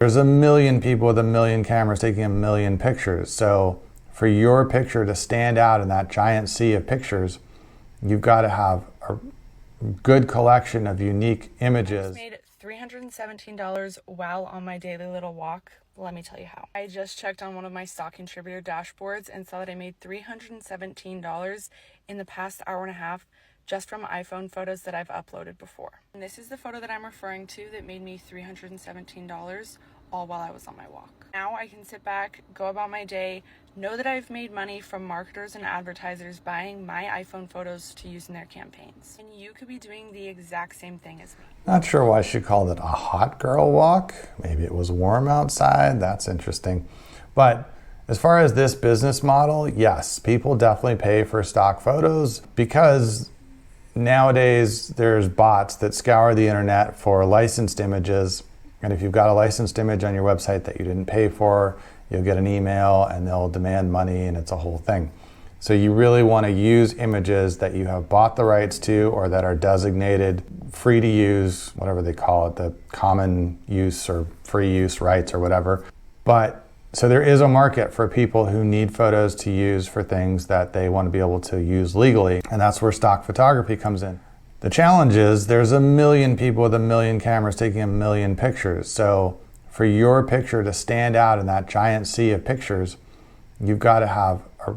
There's a million people with a million cameras taking a million pictures. So for your picture to stand out in that giant sea of pictures, you've got to have a good collection of unique images. I just made $317 while on my daily little walk. Let me tell you how. I just checked on one of my stock contributor dashboards and saw that I made $317 in the past hour and a half just from iPhone photos that I've uploaded before. And this is the photo that I'm referring to that made me $317 all while I was on my walk. Now I can sit back, go about my day, know that I've made money from marketers and advertisers buying my iPhone photos to use in their campaigns. And you could be doing the exact same thing as me. Not sure why she called it a hot girl walk. Maybe it was warm outside. That's interesting. But as far as this business model, yes, people definitely pay for stock photos because nowadays there's bots that scour the internet for licensed images. And if you've got a licensed image on your website that you didn't pay for, you'll get an email and they'll demand money, and it's a whole thing. So you really want to use images that you have bought the rights to or that are designated free to use, whatever they call it, the common use or free use rights or whatever. But so there is a market for people who need photos to use for things that they want to be able to use legally, and that's where stock photography comes in. The challenge is there's a million people with a million cameras taking a million pictures. So for your picture to stand out in that giant sea of pictures, you've got to have a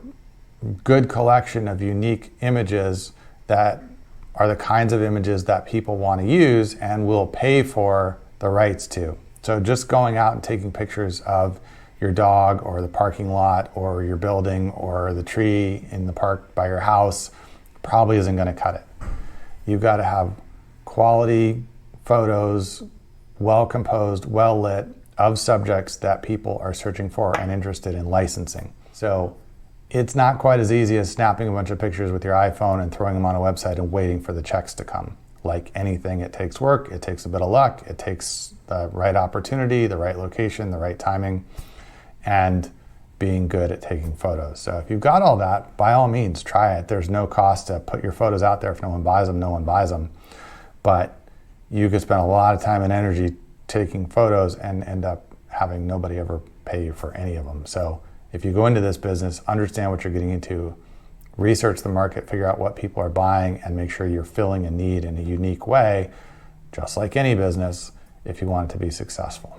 good collection of unique images that are the kinds of images that people want to use and will pay for the rights to. So just going out and taking pictures of your dog or the parking lot or your building or the tree in the park by your house probably isn't going to cut it. You've got to have quality photos, well composed, well lit, of subjects that people are searching for and interested in licensing. So it's not quite as easy as snapping a bunch of pictures with your iPhone and throwing them on a website and waiting for the checks to come. Like anything, it takes work, it takes a bit of luck, it takes the right opportunity, the right location, the right timing, and being good at taking photos. So if you've got all that, by all means, try it. There's no cost to put your photos out there. If no one buys them, no one buys them. But you could spend a lot of time and energy taking photos and end up having nobody ever pay you for any of them. So if you go into this business, understand what you're getting into, research the market, figure out what people are buying, and make sure you're filling a need in a unique way, just like any business, if you want it to be successful.